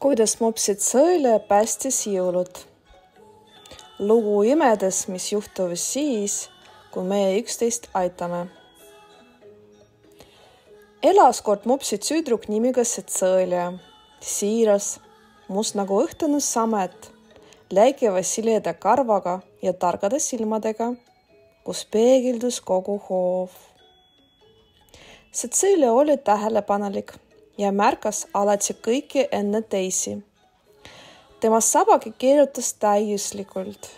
Kuidas mopsid sõele päästis jõulud. Lugu imedes, mis juhtuvis siis, kui meie üksteist aitame. Elas kord mopsid süüdruk nimiga Sõõlia, siiras, must nagu õhtune samet, läigiva sileda karvaga ja targade silmadega, kus peegildus kogu hoov. Sõõlia oli tähelepanelik ja märkas alati kõiki enne teisi. Tema sabagi keerutas täiuslikult,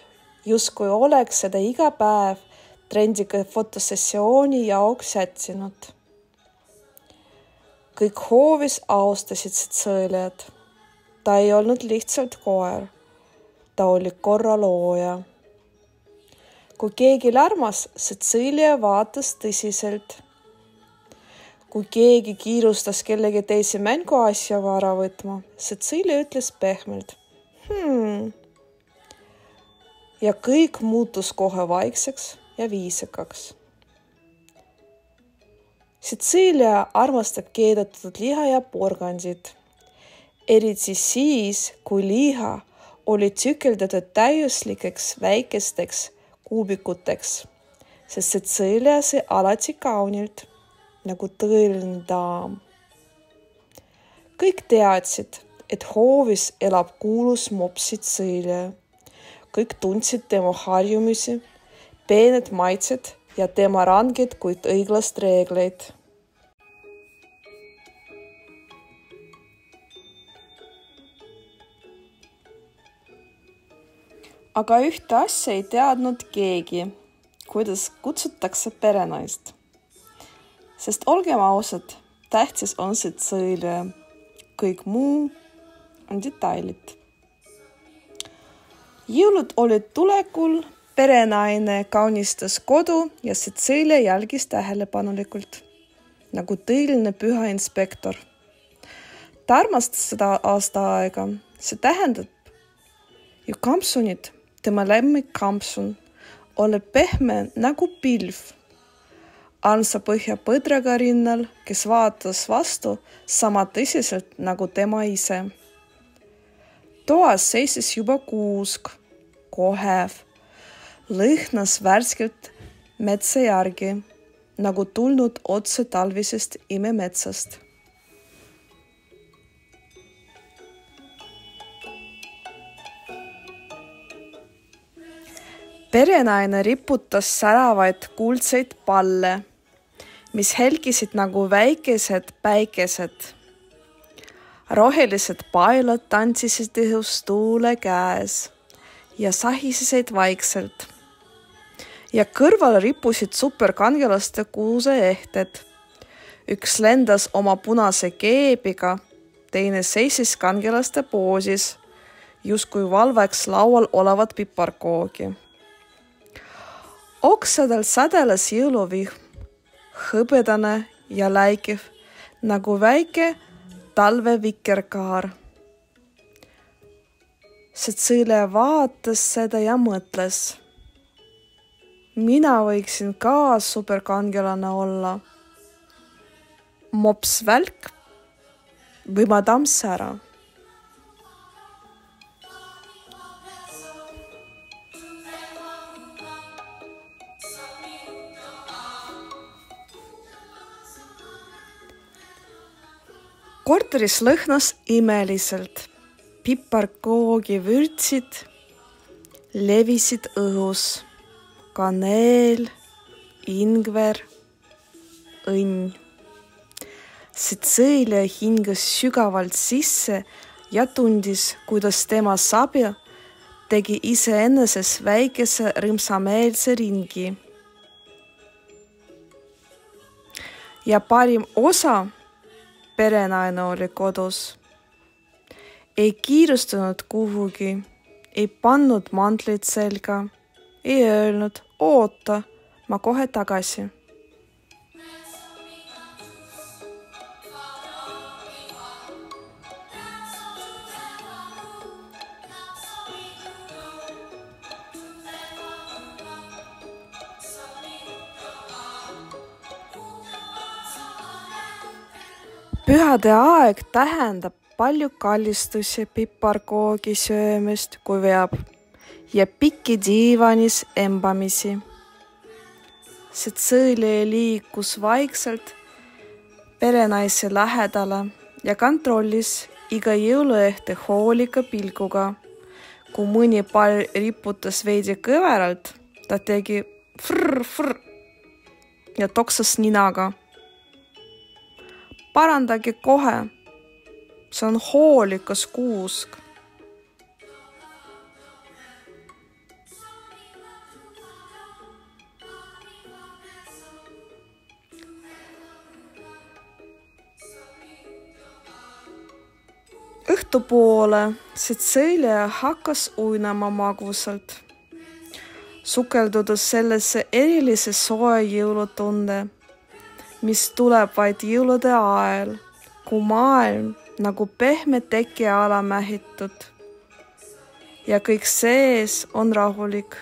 justkui oleks seda iga päev trendiga fotosessiooni jaoks sätsinud. Kõik hoovis austasid Sõõliat. Ta ei olnud lihtsalt koer. Ta oli korralooja. Kui keegi lärmas, Sõõlia vaatas tõsiselt. Kui keegi kiirustas kellegi teise mänguasja vara võtma, Sõõlia ütles pehmelt. Ja kõik muutus kohe vaikseks ja viisakaks. Sõõlia armastab keedetud liha ja porgandit. Eriti siis, kui liha oli tsükeldatud täiuslikeks väikesteks kuubikuteks, sest Sõõlia sai alati kaunilt, nagu tõeline daam. Kõik teadsid, et hoovis elab kuulus mopsid Sõõlia. Kõik tundsid tema harjumisi, peened maitset ja tema ranged, kuid õiglast reegleid. Aga ühte asja ei teadnud keegi, kuidas kutsutakse perenaist. Sest olgem ausad, tähtis on Sõõlia, kõik muu on detailid. Jõulud olid tulekul, perenaine kaunistas kodu ja Sõõlia jälgis tähelepanulikult, nagu tõeline püha inspektor. Ta armastas seda aastaaega, see tähendab ju kampsunit, tema lemmik kampsun, oli pehme nagu pilv, ansa põhja põdraga rinnal, kes vaatas vastu sama tõsiselt nagu tema ise. Toas seisis juba kuusk, kohev, lõhnas värskelt metsa järgi, nagu tulnud otse talvisest imemetsast. Perenaine riputas säravaid kuldseid palle, mis helgisid nagu väikesed päikesed. Rohelised paelad tantsisid õhus tuule käes ja sahisesid vaikselt. Ja kõrval ripusid superkangelaste kuuseehted. Üks lendas oma punase keebiga, teine seisis kangelaste poosis, justkui valveks laual olevat piparkoogi. Oksadel sädeles jõuluvihm, hõbedane ja läikiv, nagu väike talve vikerkaar. Sõõlia vaatas seda ja mõtles. Mina võiksin ka superkangelane olla. Mops Välk või Madame Sära. Korteris lõhnas imeliselt. Piparkoogi vürtsid levisid õhus. Kaneel, ingver, õnn. Sõõlia hingas sügavalt sisse ja tundis, kuidas tema sabi tegi iseeneses väikese rõmsameelse ringi. Ja parim osa perenaine oli kodus. Ei kiirustanud kuhugi, ei pannud mantlit selga, ei öelnud, oota, ma kohe tagasi. Pühade aeg tähendab palju kallistusi piparkoogi söömist, kui veab, ja pikki diivanis embamisi. Cecilia liikus vaikselt perenaise lähedale ja kontrollis iga jõuluõhtu hoolika pilguga. Kui mõni pall riputas veidi kõveralt, ta tegi frr ja toksas ninaga. Parandage kohe, see on hoolikas kuusk. Õhtupoole Cecilia hakkas uinama magusalt, sukeldudes sellesse erilise soe jõulutunde, mis tuleb vaid jõulude ajal, kui maailm nagu pehme tekiala mähitud ja kõik sees on rahulik.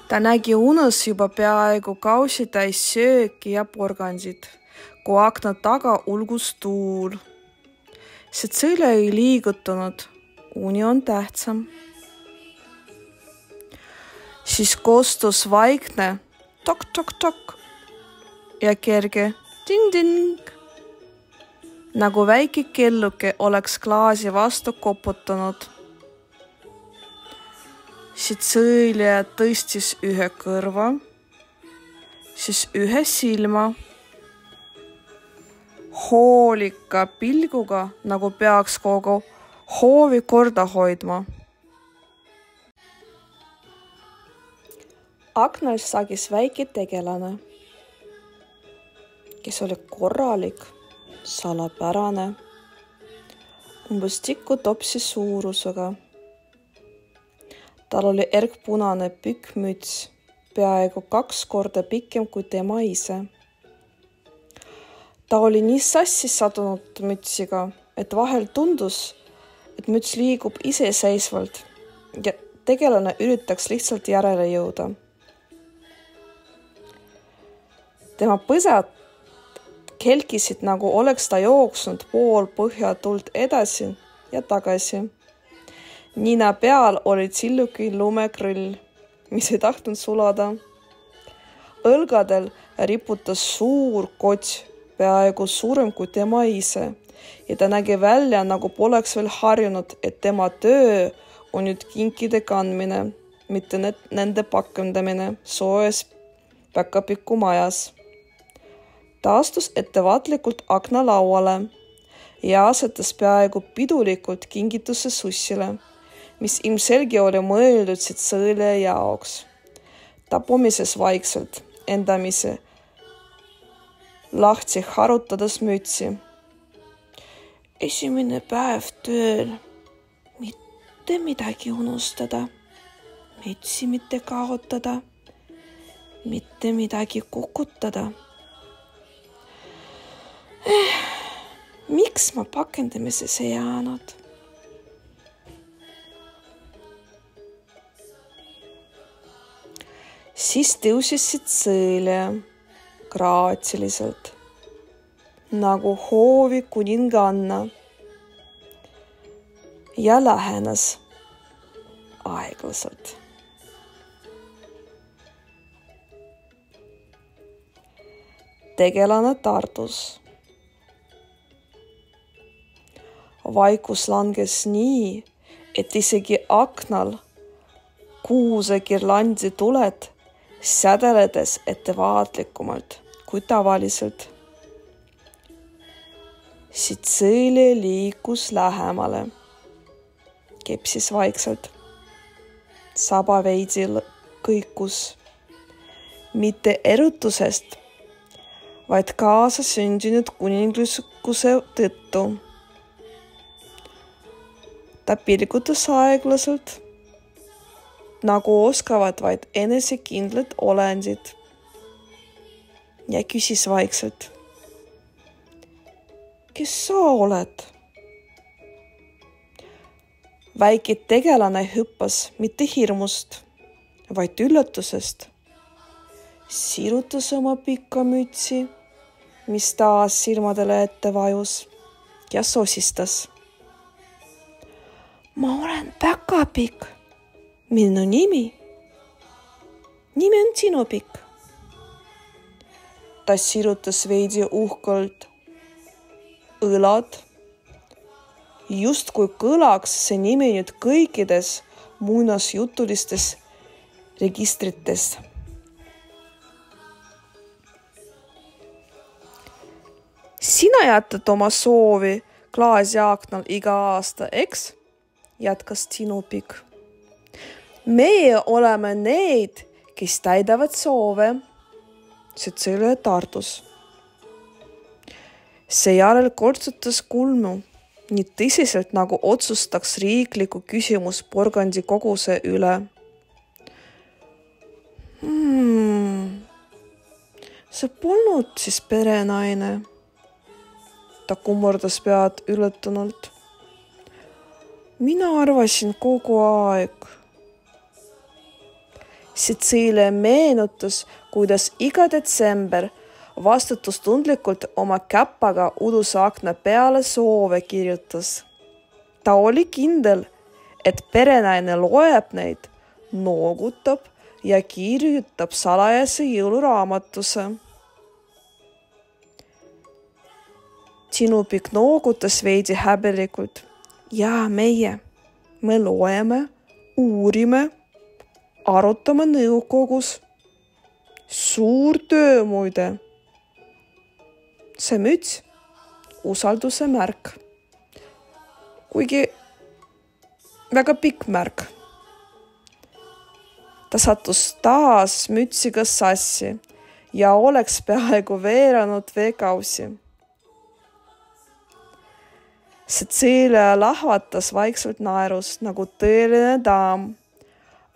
Ta nägi unes juba peaaegu kausitäis sööki ja porgandid, kui akna taga ulgus tuul. Cecilia ei liigutunud, uni on tähtsam. Siis kostus vaikne tok-tok-tok ja kerge ting-ting, nagu väike kelluke oleks klaasi vastu koputanud. Cecilia tõstis ühe kõrva, siis ühe silma. Hoolika pilguga, nagu peaks kogu hoovi korda hoidma. Aknal sagis väike tegelane, kes oli korralik, salapärane, umbes tikutopsi suurusega. Tal oli erkpunane pikk müts, peaaegu 2 korda pikem kui tema ise. Ta oli nii sassi sadunud mütsiga, et vahel tundus, et müts liigub iseseisvalt ja tegelane üritaks lihtsalt järele jõuda. Tema põsad kelkisid, nagu oleks ta jooksnud pool põhjatuld edasi ja tagasi. Nina peal oli silluki lumekrüll, mis ei tahtnud sulada. Õlgadel riputas suur kots, peaaegu suurem kui tema ise, ja ta nägi välja, nagu poleks veel harjunud, et tema töö on nüüd kinkide kandmine, mitte nende pakendamine soojas päkapiku majas. Ta astus ettevaatlikult akna lauale ja asetas peaaegu pidulikult kingituse sussile, mis ilmselgi oli mõeldud Cecilia jaoks. Ta pomises vaikselt endamise, lahti harutades mütsi. Esimene päev tööl, mitte midagi unustada, mütsi mitte kaotada, mitte midagi kukutada. Miks ma pakendamises ei jäänud? Siis tõusis Cecilia graatsiliselt, nagu hoovi kuninganna, ja lähenes aeglaselt. Tegelane tardus. Vaikus langes nii, et isegi aknal kuusekirlandi tuled sädeledes ettevaatlikumalt kui tavaliselt. Cecilia liikus lähemale, kepsis vaikselt. Saba veidi kõikus, mitte erutusest, vaid kaasa sündinud kuninglikuse tõttu. Ta pilgutas aeglaselt, nagu oskavad vaid enesekindlad olendid, ja küsis vaikselt. Kes sa oled? Väike tegelane hüppas mitte hirmust, vaid üllatusest. Sirutas oma pikka mütsi, mis taas silmadele ette vajus ja sosistas. Ma olen Päkapikk. Minu nimi on Tinupikk. Ta sirutas veidi uhkelt õlad, justkui kõlaks see nimi nüüd kõikides muinasjutulistes registrites. Sina jätad oma soovi klaasjaaknal iga aasta, eks? Jätkas Tinupikk. Meie oleme need, kes täidavad soove, Cecilia tartus. Seejärel kortsutas kulmu nii tõsiselt, nagu otsustaks riikliku küsimus porgandi koguse üle. See polnud siis perenaine. Ta kummardas pead ületunult. Mina arvasin kogu aeg. Cecilia meenutas, kuidas iga detsember vastutustundlikult oma käppaga udusakna peale soove kirjutas. Ta oli kindel, et perenaine loeb neid, noogutab ja kirjutab salajase jõuluraamatuse. Tinupikk noogutas veidi häbelikult. Ja me loeme, uurime, arutame nõukogus. Suur töö muide. See müts, usalduse märk. Kuigi väga pikk märk. Ta sattus taas mütsiga sassi ja oleks peaaegu veeranud veekausi. Cecilia lahvatas vaikselt naerus nagu tõeline daam,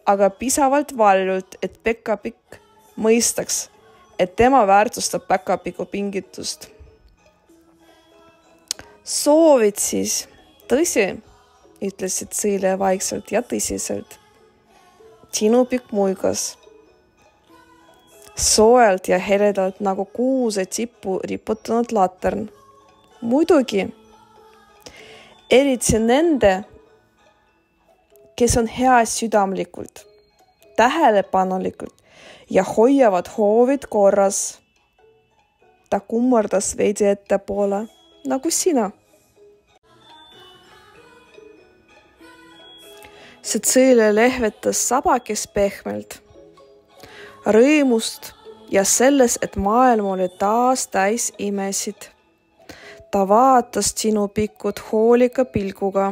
aga pisavalt valjult, et Päkapikk mõistaks, et tema väärtustab Päkapiku pingitust. Soovid siis? Tõsi, ütles Cecilia vaikselt ja tõsiselt. Tinupikk muigas. Soojalt ja heledalt nagu kuuse tippu riputanud latern. Muidugi. Eriti nende, kes on hea südamlikult, tähelepanulikult ja hoiavad hoovid korras. Ta kummardas veidi ettepoole, nagu sina. Cecilia lehvetas sabakes pehmelt, rõõmust ja selles, et maailm oli taas täis imesid. Ta vaatas Tinupikkut hoolika pilguga.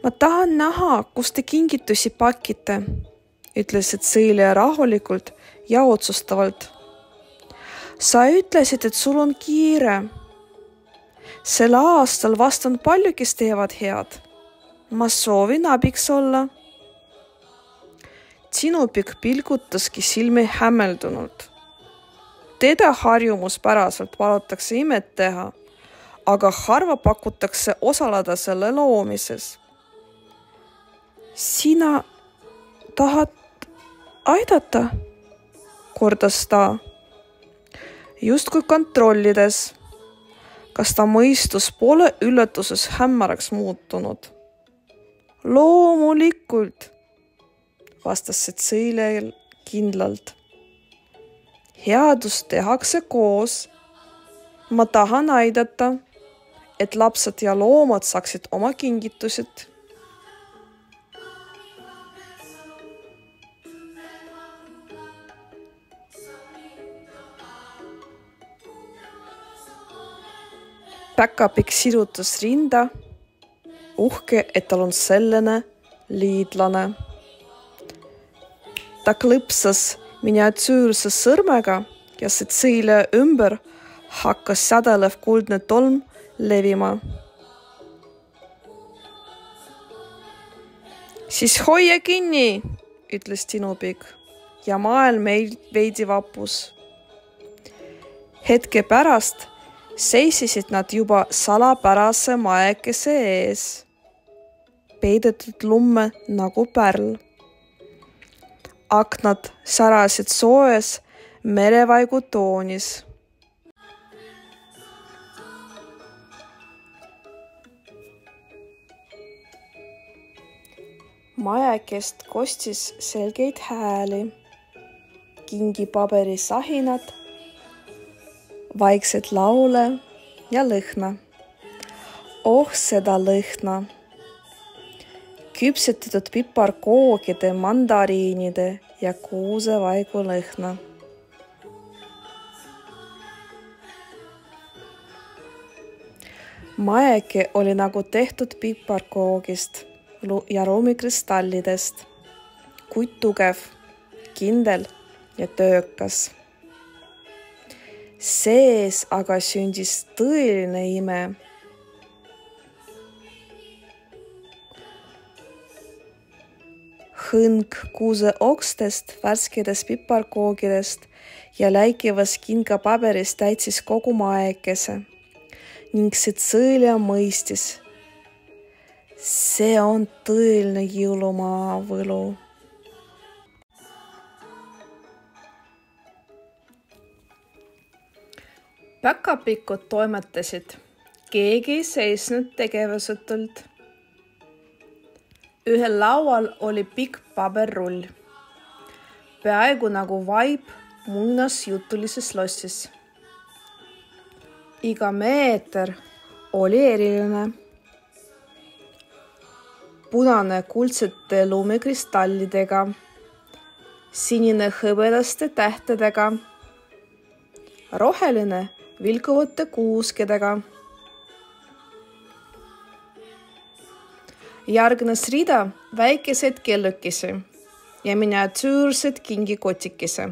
Ma tahan näha, kus te kingitusi pakite, ütles Cecilia rahulikult ja otsustavalt. Sa ütlesid, et sul on kiire. Sel aastal vastan palju, kes teevad head. Ma soovin abiks olla. Tinupikk pilgutaski silmi hämmeldunult. Teda harjumuspäraselt palutakse imet teha, aga harva pakutakse osaleda selle loomises. Sina tahad aidata, kordas ta, justkui kontrollides, kas ta mõistus pole üllatuses hämmaraks muutunud. Loomulikult, vastas Cecilia kindlalt. Headust tehakse koos. Ma tahan aidata, et lapsed ja loomad saaksid oma kingitused. Päkapikk sirutas rinda, uhke, et tal on selline liidlane. Ta klõpsas miniatüürse sõrmega ja Cecilia ümber hakkas sädelev kuldne tolm levima. Siis hoia kinni, ütles Tinupikk ja maailm veidi vapus. Hetke pärast seisisid nad juba salapärase maekese ees. peidetud lumme nagu pärl. Aknad särasid soojas merevaigu toonis. Majakest kostis selgeid hääli, kingipaberi sahinad, vaiksed laule ja lõhna. Oh seda lõhna! Küpsetatud piparkoogide, mandariinide ja kuusevaigu lõhna. Majake oli nagu tehtud piparkoogist ja ruumikristallidest, kuid tugev, kindel ja töökas. Sees aga sündis tõeline ime. Hõng kuuse okstest, värskedest piparkoogidest ja läikivas kingapaberist täitsis kogu maekese ning Sitseelia mõistis. See on tõeline jõulumaa võlu. Päkapikud toimetasid. Keegi ei seisnud tegevusetult. Ühel laual oli pikk paberrull. Peaaegu nagu vaip munnas jutulises lossis. Iga meeter oli eriline. Punane kuldsete lumekristallidega, sinine hõbedaste tähtedega, roheline vilkuvate kuuskedega. Järgnes rida väikeseid kellukesi ja miniatüürsed kingikotikese.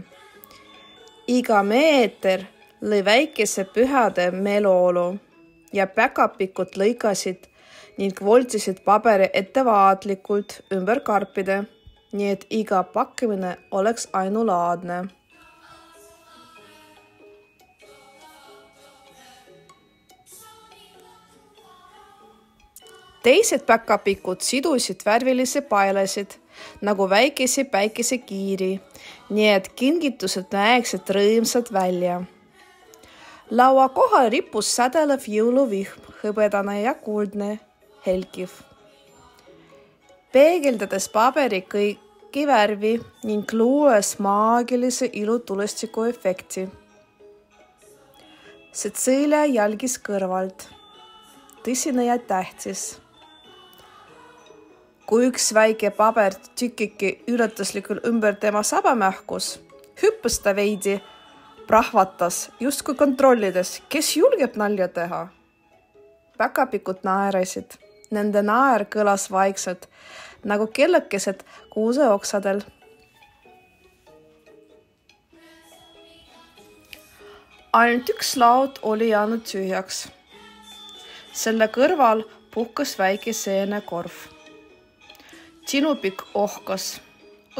Iga meeter lõi väikese pühade meeleolu ja päkapikud lõikasid ning voltisid paberi ettevaatlikult ümber karpide, nii et iga pakkimine oleks ainulaadne. Teised päkapikud sidusid värvilisi paelasid nagu väikese päikesekiiri, nii et kingitused näeksid rõõmsad välja. Laua kohal rippus sädelev jõuluvihm, hõbedane ja kuldne, helkiv. Peegeldades paberi kõiki värvi ning luues maagilise ilutulestiku efekti. Sitseelia jälgis kõrvalt, tõsine ja tähtis. Kui üks väike paber tükiki üllatuslikul ümber tema saba mähkus, hüppas ta veidi, prahvatas, justkui kontrollides, kes julgeb nalja teha. Päkapikud naerasid. Nende naer kõlas vaikselt, nagu kellekesed kuuseoksadel. Ainult üks laud oli jäänud tühjaks. Selle kõrval puhkas väike seenekorv. Tinupik ohkas.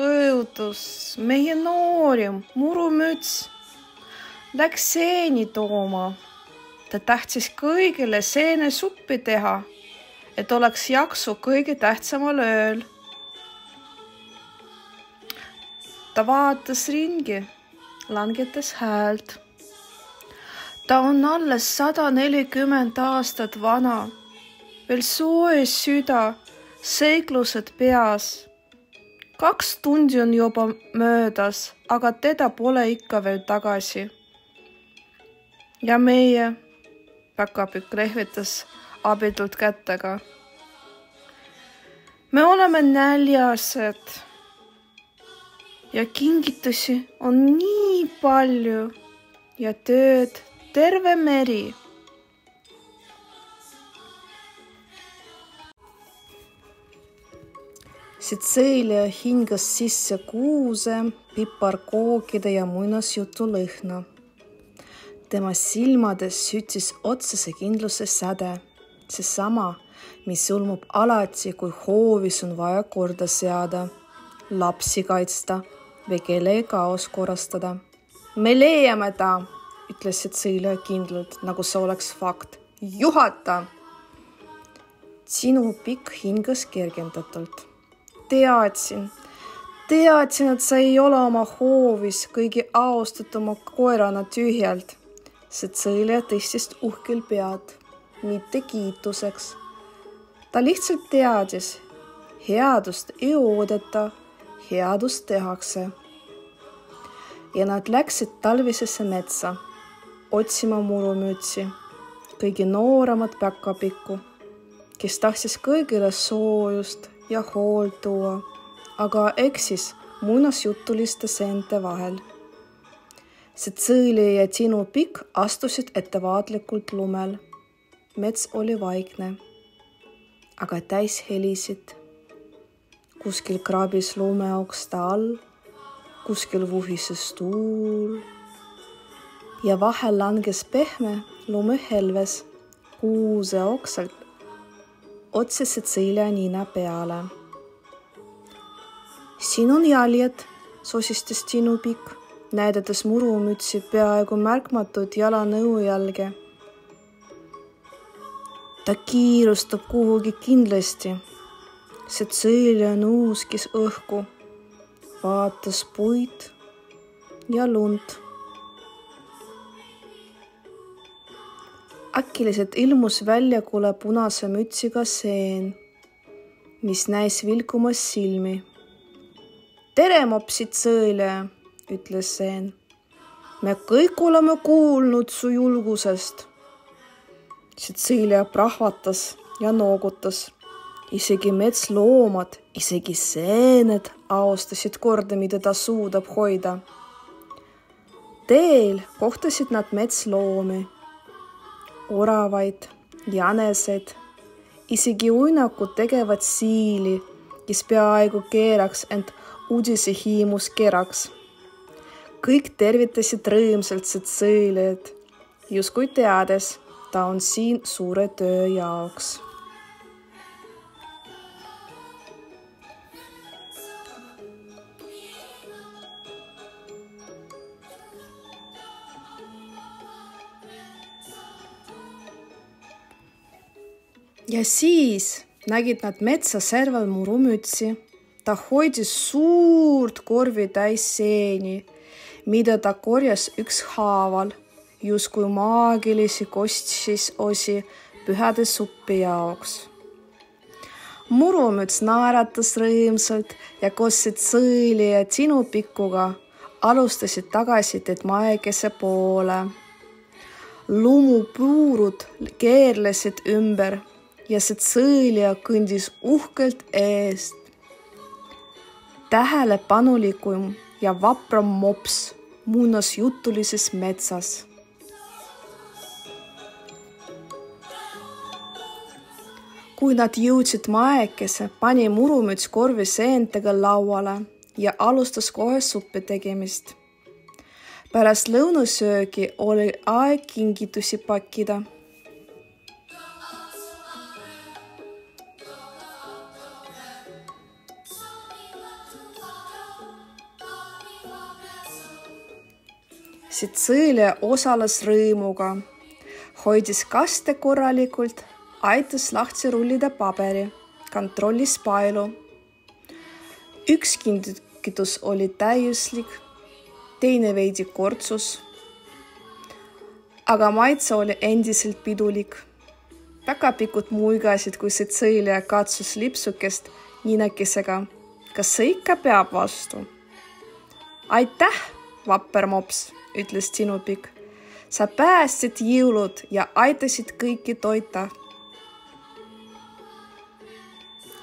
Õudus, meie noorim, murumüts. Läks seeni tooma. Ta tähtsis kõigile seenesuppi teha, et oleks jaksu kõige tähtsamal ööl. Ta vaatas ringi, langetas häält. Ta on alles 140 aastat vana, veel soes süda, seiklused peas. 2 tundi on juba möödas, aga teda pole ikka veel tagasi. Ja meie, päkapikk lehvitas abitult kättega. Me oleme näljased ja kingitusi on nii palju ja tööd terve meri. Sitseelia hingas sisse kuuse, piparkookide ja muinasjutu lõhna. Tema silmades süttis otsese kindluse säde, see sama, mis ulmub alati, kui hoovis on vaja korda seada, lapsi kaitsta või kelle kaos korrastada. Me leiame ta, ütles Sitseelia kindlalt, nagu see oleks fakt. Juhata! Sinu pikk hingas kergendatult. Teadsin, et sa ei ole oma hoovis kõigi austatuma koerana tühjalt. Cecilia tõstis uhkel pead, mitte kiituseks. Ta lihtsalt teadis, headust ei oodata, headust tehakse. Ja nad läksid talvisesse metsa, otsima murumütsi, kõigi nooremat päkapikku, kes tahtis kõigile soojust ja hoolt tuua, aga eksis muinasjutuliste seente vahel. Cecilia ja Tinu Pikk astusid ettevaatlikult lumel. Mets oli vaikne, aga täis helisid. Kuskil krabis lumeoksta all, kuskil vuhises tuul ja vahel langes pehme lumehelves kuuse oksalt otse Cecilia nina peale. Siin on jäljed, sosistas Tinu Pikk, näidates murumütsi peaaegu märkmatud jalanõujälge. Ta kiirustab kuhugi kindlasti. Cecilia nuuskis õhku, vaatas puid ja lund. Äkiliselt ilmus väljakule punase mütsiga seen, mis näis vilkumas silmi. Tere, mopsid Cecilia, ütles seen. Me kõik oleme kuulnud su julgusest. Cecilia prahvatas ja noogutas. Isegi metsloomad, isegi seened austasid korda, mida ta suudab hoida. Teel kohtasid nad metsloomi, oravaid, jäneseid, isegi uinakud tegevad siili, kes peaaegu keeraks end udise hiimus keraks. Kõik tervitasid rõõmsalt Ceciliat, justkui teades, ta on siin suure töö jaoks. Ja siis nägid nad metsa serval murumütsi. Ta hoidis suurt korvi täis seeni, mida ta korjas ükshaaval, justkui maagilisi kostis osi pühade suppi jaoks. Murumüts naeratas rõõmsalt ja koos Cecilia ja Tinu Pikkuga alustasid tagasi teed maekese poole. Lumupuurud keerlesid ümber ja Cecilia kõndis uhkelt eest. Tähelepanulikum ja vapram mops munas jutulises metsas. Kui nad jõudsid maekese, pani murumüts korvi seentega lauale ja alustas kohe suppi tegemist. Pärast lõunasöögi oli aeg kingitusi pakkida. Cecilia osales rõõmuga, hoidis kaste korralikult, aitas lahti rullida paberi, kontrollis paelu. Üks kingitus oli täiuslik, teine veidi kortsus, aga maitse oli endiselt pidulik. Päkapikud muigasid, kui Cecilia katsus lipsukest ninakesega. Kas see ikka peab vastu? Aitäh, vapper mops, ütles Tinu Pikk. Sa päästsid jõulud ja aitasid kõiki toita.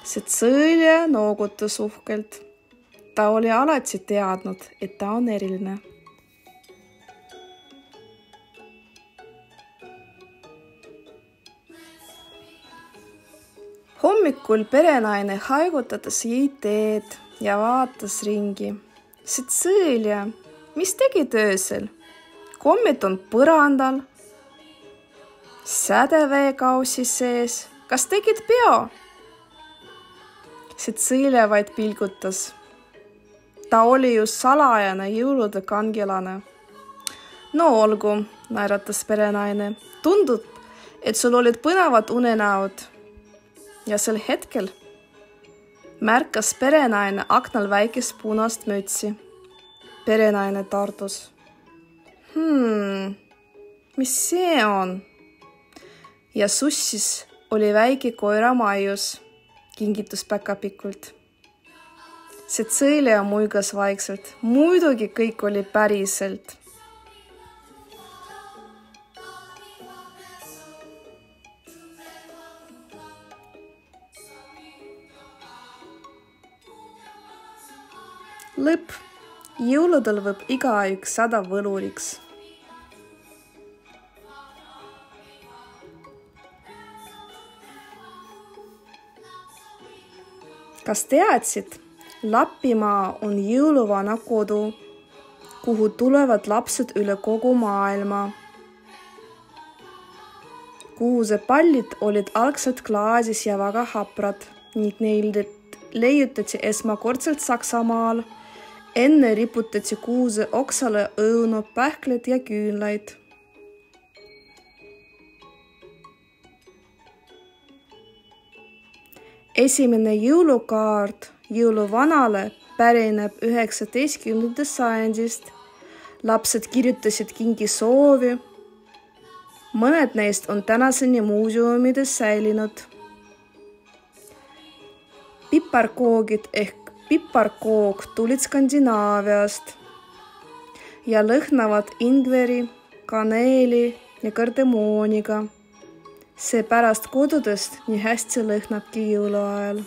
Cecilia noogutas uhkelt. Ta oli alati teadnud, et ta on eriline. Hommikul perenaine haigutades jõi teed ja vaatas ringi. Cecilia, mis tegid öösel? Kommid on põrandal, sädeveekausi sees. Kas tegid peo? Cecilia vaid pilgutas. Ta oli ju salajane jõulude kangelane. No olgu, naeratas perenaine. Tundub, et sul olid põnevad unenäod. ja sel hetkel märkas perenaine aknal väikest punast mütsi. Perenaine tardus. Mis see on? Ja sussis oli väike koera Maius, kingitus päkapikult. See Sõõlja muigas vaikselt. Muidugi kõik oli päriselt. Lõpp. Jõuludel võib igaüks saada võluriks. Kas teadsid? Lapimaa on jõuluvana kodu, kuhu tulevad lapsed üle kogu maailma. Kuuse pallid olid algselt klaasis ja väga haprad ning neil leiutati esmakordselt Saksamaal. Enne riputati kuuse oksale õunu, pähkled ja küünlaid. Esimene jõulukaart jõuluvanale pärineb 19. sajandist. Lapsed kirjutasid kingi soovi. Mõned neist on tänaseni muuseumides säilinud. Piparkoogid ehk piparkoog tulid Skandinaaviast ja lõhnavad ingveri, kaneeli ja kardemooniga. Seepärast kodudest nii hästi lõhnabki jõuluajal.